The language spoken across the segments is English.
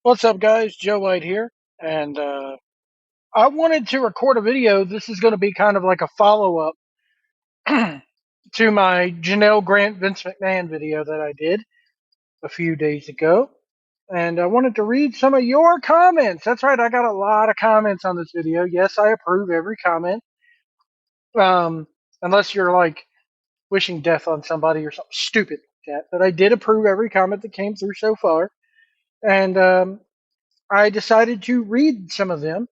What's up, guys? Joe White here, and I wanted to record a video. This is going to be kind of like a follow up to my Janelle Grant Vince McMahon video that I did a few days ago, and I wanted to read some of your comments. That's right, I got a lot of comments on this video. Yes, I approve every comment, unless you're like wishing death on somebody or something stupid like that. But I did approve every comment that came through so far, and I decided to read some of them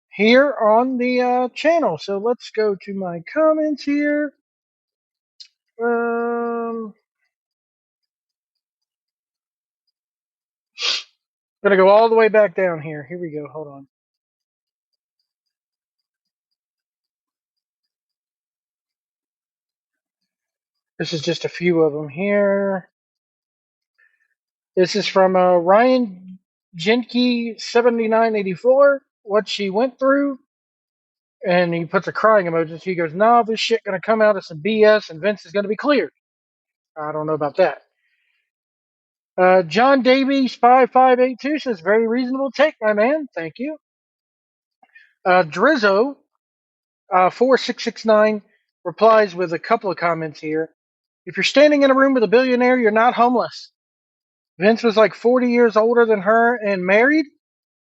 here on the channel. So let's go to my comments here. Gonna go all the way back down here. Here we go. Hold on. This is just a few of them here. This is from Ryan Jenke 7984. What she went through, and he puts a crying emoji. He goes, "Nah, this shit gonna come out as some BS, and Vince is gonna be cleared." I don't know about that. John Davies 5582 says, "Very reasonable take, my man. Thank you." Drizzo 4669 replies with a couple of comments here. If you're standing in a room with a billionaire, you're not homeless. Vince was like 40 years older than her and married.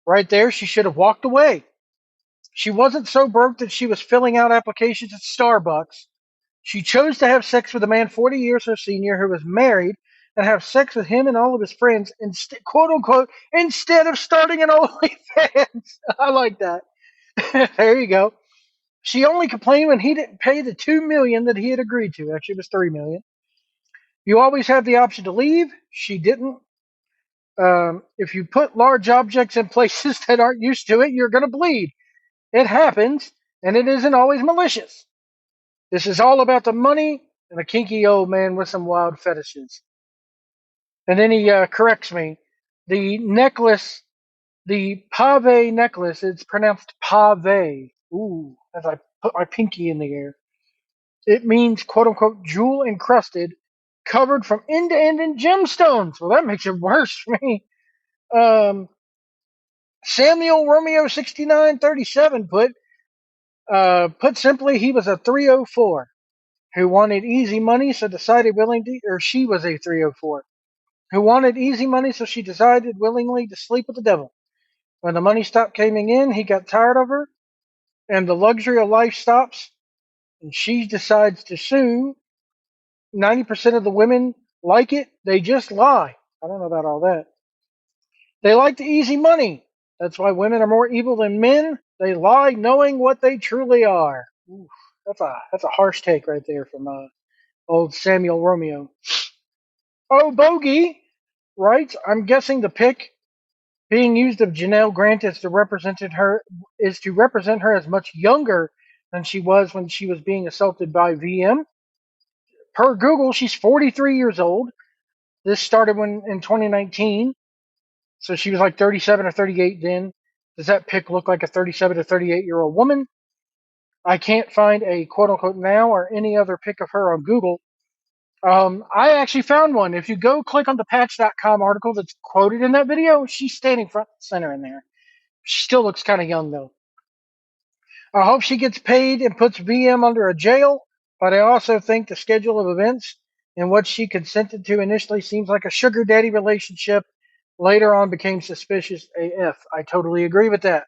Right there, she should have walked away. She wasn't so broke that she was filling out applications at Starbucks. She chose to have sex with a man 40 years her senior who was married and have sex with him and all of his friends, quote unquote, instead of starting an OnlyFans. I like that. There you go. She only complained when he didn't pay the $2 million that he had agreed to. Actually, it was $3 million. You always have the option to leave. She didn't. If you put large objects in places that aren't used to it, you're going to bleed. It happens, and it isn't always malicious. This is all about the money and a kinky old man with some wild fetishes. And then he corrects me. The necklace, the pave necklace, it's pronounced pave. Ooh, as I put my pinky in the air. It means, quote unquote, jewel encrusted, covered from end to end in gemstones. Well, that makes it worse for me. Samuel Romeo 6937 put simply, he was a 304 who wanted easy money, so decided willingly, or she was a 304 who wanted easy money, so she decided willingly to sleep with the devil. When the money stopped coming in, he got tired of her, and the luxury of life stops, and she decides to sue. 90% of the women like it. They just lie. I don't know about all that. They like the easy money. That's why women are more evil than men. They lie knowing what they truly are. Oof, that's a harsh take right there from old Samuel Romeo. Oh, Bogey writes, I'm guessing the pic being used of Janelle Grant is to represent her as much younger than she was when she was being assaulted by VM. Per Google, she's 43 years old. This started in 2019, so she was like 37 or 38 then. Does that pic look like a 37 to 38-year-old woman? I can't find a quote-unquote now or any other pic of her on Google. I actually found one. If you go click on the Patch.com article that's quoted in that video, she's standing front and center in there. She still looks kind of young, though. I hope she gets paid and puts VM under a jail, but I also think the schedule of events and what she consented to initially seems like a sugar daddy relationship. Later on became suspicious AF. I totally agree with that.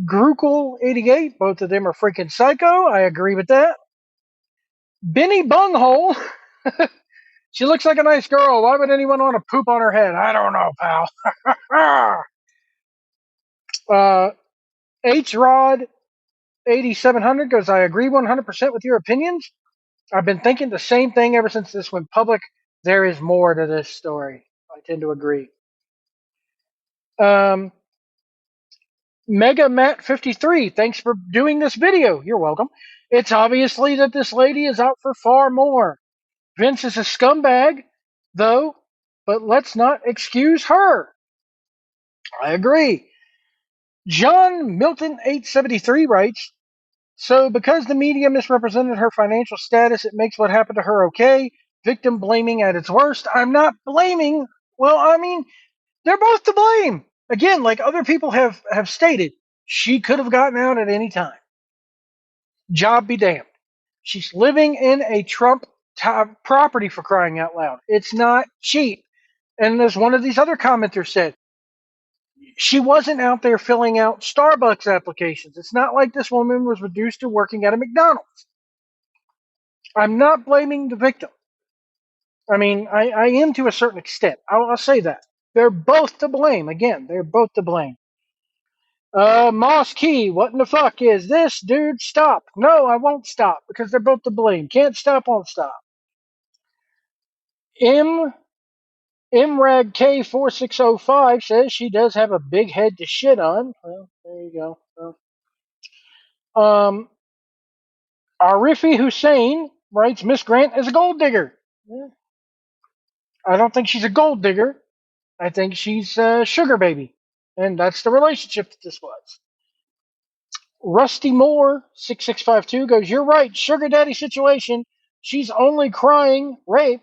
Grukel88, both of them are freaking psycho. I agree with that. Benny Bunghole, she looks like a nice girl. Why would anyone want to poop on her head? I don't know, pal. H-Rod 8700 goes, I agree 100% with your opinions. I've been thinking the same thing ever since this went public. There is more to this story. I tend to agree. Mega Matt 53, thanks for doing this video. You're welcome. It's obviously that this lady is out for far more. Vince is a scumbag, though, but let's not excuse her. I agree. John Milton 873 writes, so because the media misrepresented her financial status, it makes what happened to her okay. victim blaming at its worst. I'm not blaming. Well, I mean, they're both to blame. Again, like other people have stated, she could have gotten out at any time. Job be damned. She's living in a Trump property, for crying out loud. It's not cheap. And as one of these other commenters said, she wasn't out there filling out Starbucks applications. It's not like this woman was reduced to working at a McDonald's. I'm not blaming the victim. I mean, I am to a certain extent. I'll say that. They're both to blame. Again, they're both to blame. Moss Key, what in the fuck is this, dude? Stop. No, I won't stop because they're both to blame. Can't stop, won't stop. M MRAG K4605 says she does have a big head to shit on. Well, there you go. Well, Arifi Hussein writes Miss Grant is a gold digger. Yeah. I don't think she's a gold digger. I think she's a sugar baby. And that's the relationship that this was. Rusty Moore 6652 goes, "You're right, sugar daddy situation. She's only crying rape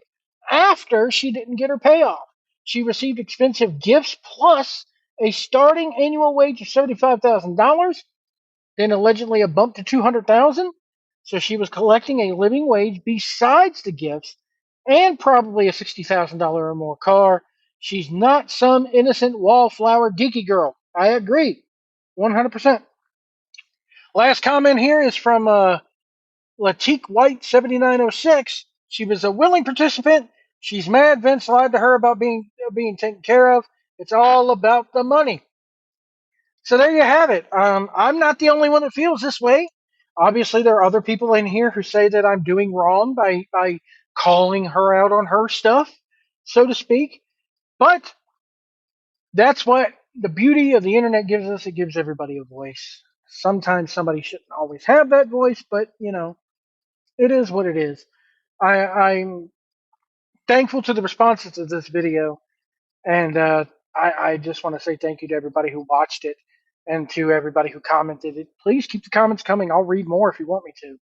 after she didn't get her payoff. She received expensive gifts plus a starting annual wage of $75,000, then allegedly a bump to $200,000. So she was collecting a living wage besides the gifts and probably a $60,000 or more car. She's not some innocent wallflower geeky girl." I agree, 100%. Last comment here is from Latique White 7906. She was a willing participant. She's mad Vince lied to her about being taken care of. It's all about the money. So there you have it. I'm not the only one that feels this way. Obviously, there are other people in here who say that I'm doing wrong by calling her out on her stuff, so to speak. But that's what the beauty of the internet gives us. It gives everybody a voice. Sometimes somebody shouldn't always have that voice, but it is what it is. I'm thankful to the responses to this video, and I just want to say thank you to everybody who watched it and to everybody who commented it. Please keep the comments coming. I'll read more if you want me to.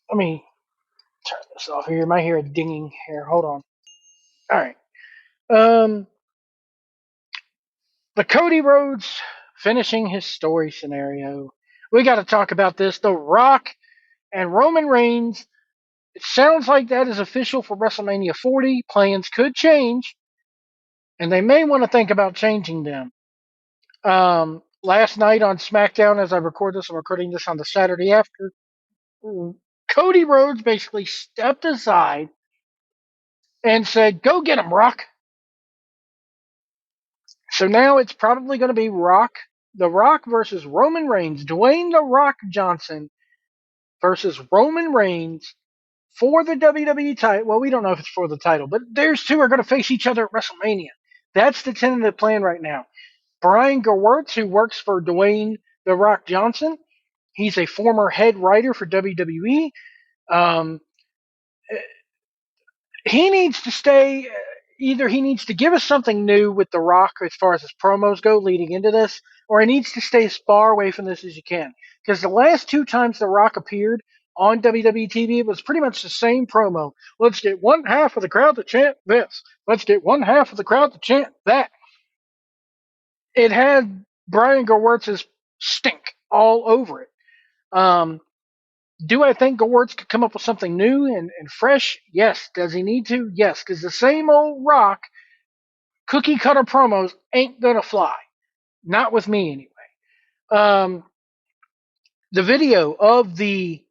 Let me turn this off here. You might hear a dinging here. Hold on. All right. The Cody Rhodes finishing his story scenario. We got to talk about this. The Rock and Roman Reigns. It sounds like that is official for WrestleMania 40. Plans could change, and they may want to think about changing them. Last night on SmackDown, as I record this, I'm recording this on the Saturday after, Cody Rhodes basically stepped aside and said, "Go get him, Rock." So now it's probably going to be The Rock versus Roman Reigns, Dwayne The Rock Johnson versus Roman Reigns for the WWE title. Well, we don't know if it's for the title, but there's two are going to face each other at WrestleMania. That's the tentative plan right now. Brian Gewirtz, who works for Dwayne The Rock Johnson, he's a former head writer for WWE. Um, he needs to stay. Either he needs to give us something new with The Rock as far as his promos go leading into this, or he needs to stay as far away from this as you can. Because the last two times The Rock appeared on WWE TV, it was pretty much the same promo. Let's get one half of the crowd to chant this. Let's get one half of the crowd to chant that. It had Brian Gewirtz's stink all over it. Do I think Gewirtz could come up with something new and fresh? Yes. Does he need to? Yes. Because the same old Rock cookie cutter promos ain't gonna fly. Not with me anyway. The video of the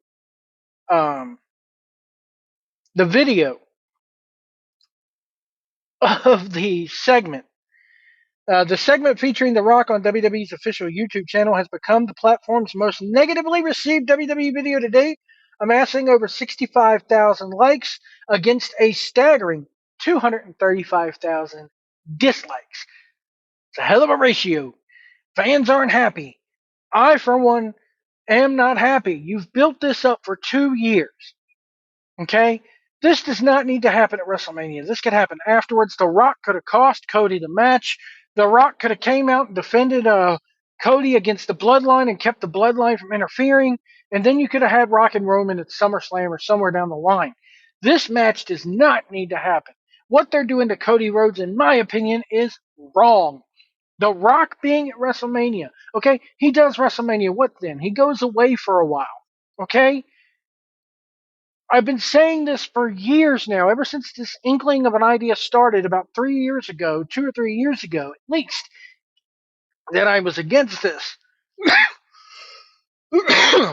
video of the segment featuring The Rock on WWE's official YouTube channel has become the platform's most negatively received WWE video to date, amassing over 65,000 likes against a staggering 235,000 dislikes. It's a hell of a ratio. Fans aren't happy. I, for one, am not happy. You've built this up for 2 years. Okay? This does not need to happen at WrestleMania. This could happen afterwards. The Rock could have cost Cody the match. The Rock could have came out and defended Cody against the bloodline and kept the bloodline from interfering. And then you could have had Rock and Roman at SummerSlam or somewhere down the line. This match does not need to happen. What they're doing to Cody Rhodes, in my opinion, is wrong. The Rock being at WrestleMania. Okay, he does WrestleMania. What then? He goes away for a while. Okay, I've been saying this for years now, ever since this inkling of an idea started about 3 years ago, 2 or 3 years ago at least, that I was against this.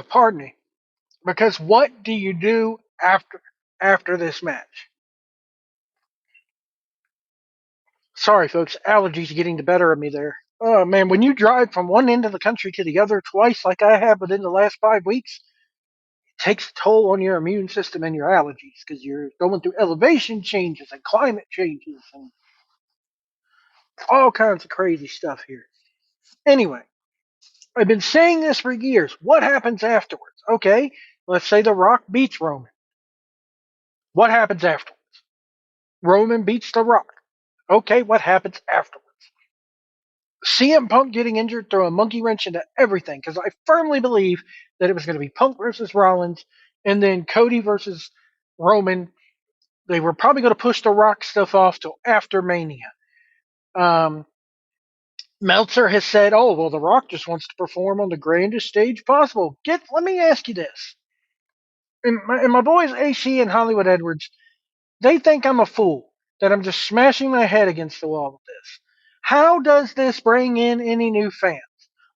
Pardon me. Because what do you do after this match? Sorry, folks, allergies getting the better of me there. Oh man, when you drive from one end of the country to the other twice, like I have within the last 5 weeks, it takes a toll on your immune system and your allergies because you're going through elevation changes and climate changes and all kinds of crazy stuff here. Anyway, I've been saying this for years. What happens afterwards? Okay, let's say The Rock beats Roman. What happens afterwards? Roman beats The Rock. Okay, what happens afterwards? CM Punk getting injured threw a monkey wrench into everything because I firmly believe that it was going to be Punk versus Rollins and then Cody versus Roman. They were probably going to push the Rock stuff off till after Mania. Um, Meltzer has said, "Oh well, the Rock just wants to perform on the grandest stage possible." Let me ask you this: and my boys AC and Hollywood Edwards, they think I'm a fool that I'm just smashing my head against the wall with this. How does this bring in any new fans?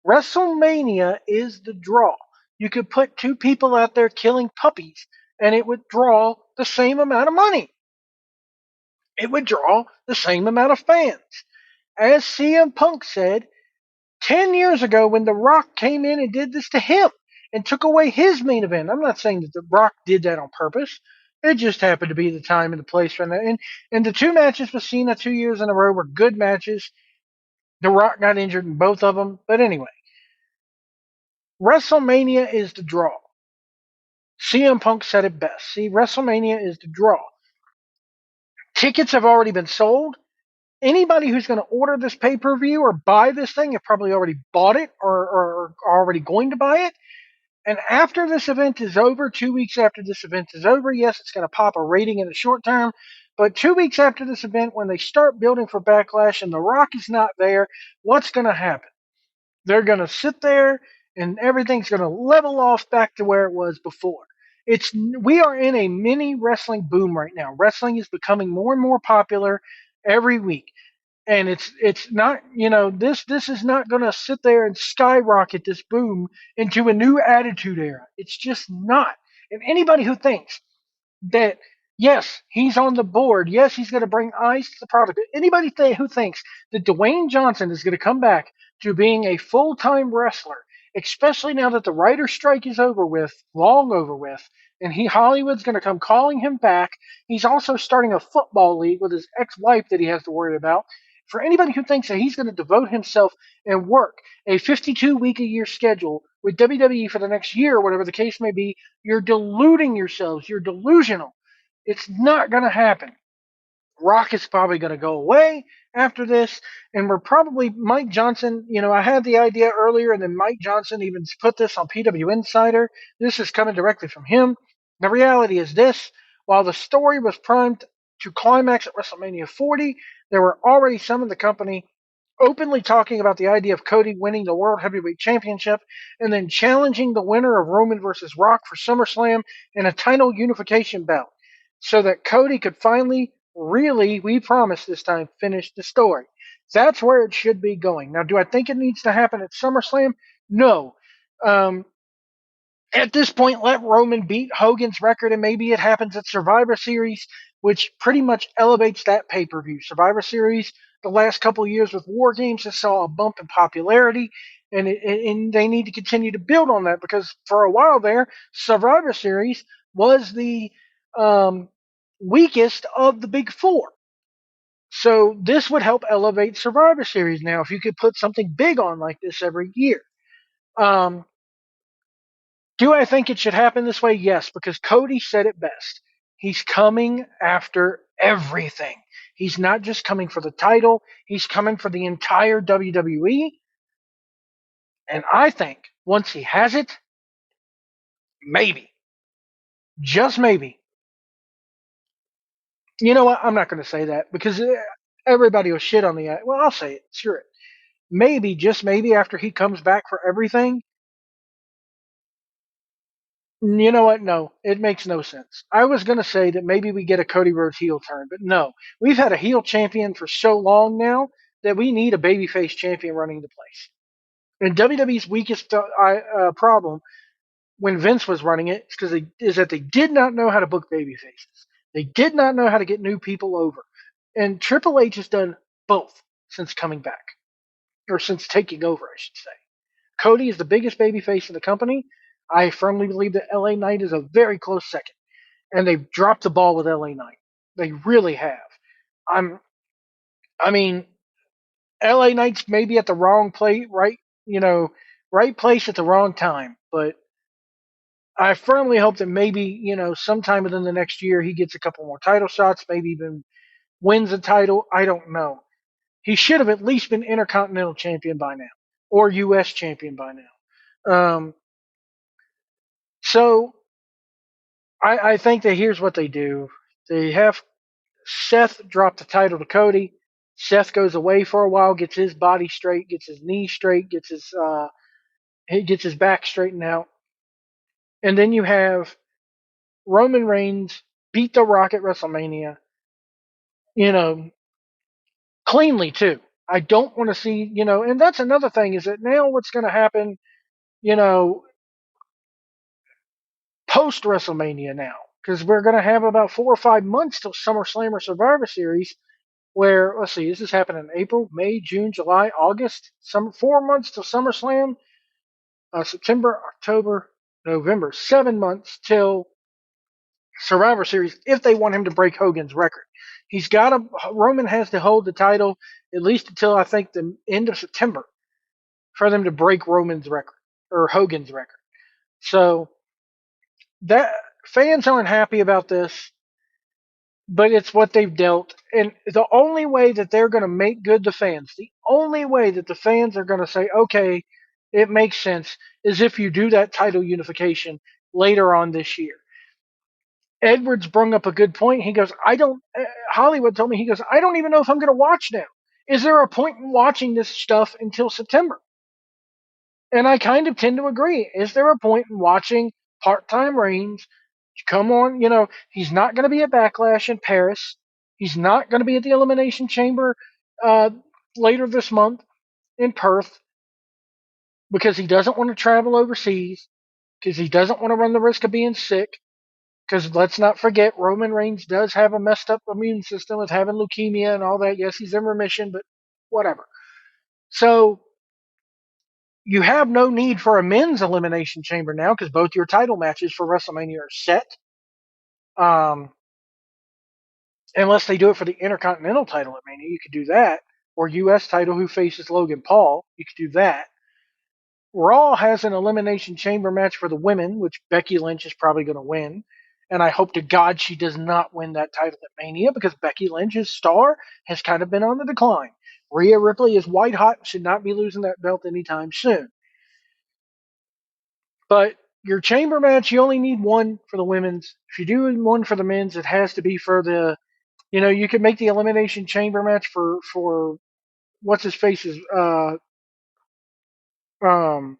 WrestleMania is the draw. You could put two people out there killing puppies, and it would draw the same amount of money. It would draw the same amount of fans. As CM Punk said 10 years ago when The Rock came in and did this to him and took away his main event. I'm not saying that The Rock did that on purpose. It just happened to be the time and the place for that. And the two matches with Cena 2 years in a row were good matches. The Rock got injured in both of them. But anyway, WrestleMania is the draw. CM Punk said it best. See, WrestleMania is the draw. Tickets have already been sold. Anybody who's going to order this pay per view or buy this thing have probably already bought it or are already going to buy it. And after this event is over, 2 weeks after this event is over, yes, it's going to pop a rating in the short term. But 2 weeks after this event, when they start building for Backlash and The Rock is not there, what's going to happen? They're going to sit there and everything's going to level off back to where it was before. We are in a mini wrestling boom right now. Wrestling is becoming more and more popular every week. And it's not, this is not going to sit there and skyrocket this boom into a new attitude era. It's just not. And anybody who thinks that yes, he's on the board, yes, he's going to bring eyes to the product. Anybody who thinks that Dwayne Johnson is going to come back to being a full-time wrestler, especially now that the writer's strike is over with, long over with, and Hollywood's going to come calling him back. He's also starting a football league with his ex-wife that he has to worry about. For anybody who thinks that he's going to devote himself and work a 52-week-a-year schedule with WWE for the next year, or whatever the case may be, you're deluding yourselves. You're delusional. It's not going to happen. Rock is probably going to go away after this, and we're probably Mike Johnson. I had the idea earlier, and then Mike Johnson even put this on PW Insider. This is coming directly from him. The reality is this: while the story was primed to climax at WrestleMania 40, there were already some in the company openly talking about the idea of Cody winning the World Heavyweight Championship and then challenging the winner of Roman versus Rock for SummerSlam in a title unification bout so that Cody could finally, really, we promise this time, finish the story. That's where it should be going. Now, do I think it needs to happen at SummerSlam? No. At this point, let Roman beat Hogan's record, and maybe it happens at Survivor Series, which pretty much elevates that pay per view. Survivor Series, the last couple of years with War Games, just saw a bump in popularity, and they need to continue to build on that because for a while there, Survivor Series was the um, weakest of the big four. So this would help elevate Survivor Series now if you could put something big on like this every year. Um, do I think it should happen this way? Yes, because Cody said it best. He's coming after everything. He's not just coming for the title, he's coming for the entire WWE. And I think once he has it, maybe, just maybe. You know what? I'm not going to say that because everybody will shit on the. Well, I'll say it. Sure. Maybe, just maybe, after he comes back for everything. You know what? No, it makes no sense. I was going to say that maybe we get a Cody Rhodes heel turn, but no. We've had a heel champion for so long now that we need a babyface champion running the place. And WWE's weakest problem when Vince was running it is that they did not know how to book baby faces. They did not know how to get new people over. And Triple H has done both since coming back, or since taking over, I should say. Cody is the biggest baby face in the company. I firmly believe that LA Knight is a very close second. And they've dropped the ball with LA Knight. They really have. I'm I mean, LA Knight's maybe at the wrong place, right place at the wrong time, but I firmly hope that maybe, sometime within the next year he gets a couple more title shots, maybe even wins a title. I don't know. He should have at least been Intercontinental Champion by now, or U.S. Champion by now. So I think that here's what they do. They have Seth drop the title to Cody. Seth goes away for a while, gets his body straight, gets his knee straight, he gets his back straightened out, and then you have Roman Reigns beat The Rock at WrestleMania. You know, cleanly too. I don't want to see, and that's another thing is that now what's going to happen, you know, post WrestleMania now, because we're going to have about 4 or 5 months till SummerSlam or Survivor Series, where let's see, this is happening in April, May, June, July, August, 4 months till SummerSlam, September, October, November, 7 months till Survivor Series if they want him to break Hogan's record. Roman has to hold the title at least until I think the end of September for them to break Roman's record or Hogan's record. So that fans aren't happy about this, but it's what they've dealt. And the only way that they're going to make good the fans, the only way that the fans are going to say, okay, it makes sense, is if you do that title unification later on this year. Edwards brung up a good point. He goes, Hollywood told me, he goes, I don't even know if I'm going to watch now. Is there a point in watching this stuff until September? And I kind of tend to agree. Is there a point in watching part-time Reigns come on? He's not going to be at Backlash in Paris. He's not going to be at the Elimination Chamber uh, later this month in Perth because he doesn't want to travel overseas, because he doesn't want to run the risk of being sick. Because let's not forget, Roman Reigns does have a messed up immune system with having leukemia and all that. Yes, he's in remission, but whatever. So you have no need for a men's elimination chamber now because both your title matches for WrestleMania are set. Um, unless they do it for the Intercontinental title at Mania, you could do that. Or U.S. title, who faces Logan Paul, you could do that. Raw has an elimination chamber match for the women, which Becky Lynch is probably going to win. And I hope to God she does not win that title at Mania because Becky Lynch's star has kind of been on the decline. Rhea Ripley is white hot, should not be losing that belt anytime soon. But your chamber match, you only need one for the women's. If you do one for the men's, it has to be for the, you could make the elimination chamber match for what's his face's um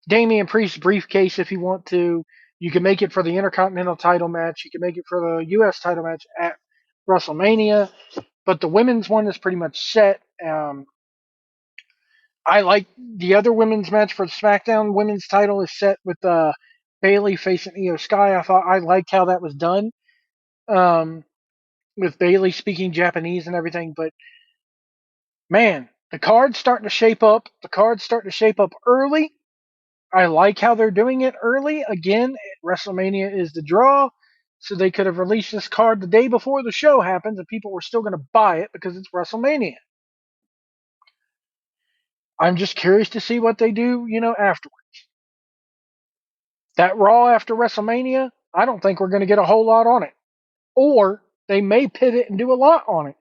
Damian Priest's briefcase if you want to. You can make it for the Intercontinental title match. You can make it for the U.S. title match at WrestleMania. But the women's one is pretty much set. I like the other women's match for the SmackDown women's title is set with Bayley facing Io Sky. I liked how that was done, with Bayley speaking Japanese and everything. But man, the card's starting to shape up. The card's starting to shape up early. I like how they're doing it early. Again, WrestleMania is the draw, so they could have released this card the day before the show happens, and people were still going to buy it because it's WrestleMania. I'm just curious to see what they do, afterwards. That Raw after WrestleMania, I don't think we're going to get a whole lot on it. Or they may pivot and do a lot on it,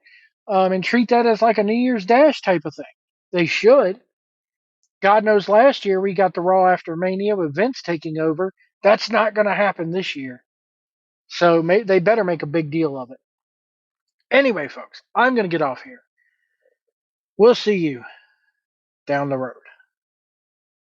and treat that as like a New Year's Dash type of thing. They should. God knows last year we got the Raw after Mania with Vince taking over. That's not going to happen this year. So they better make a big deal of it. Anyway, folks, I'm going to get off here. We'll see you down the road.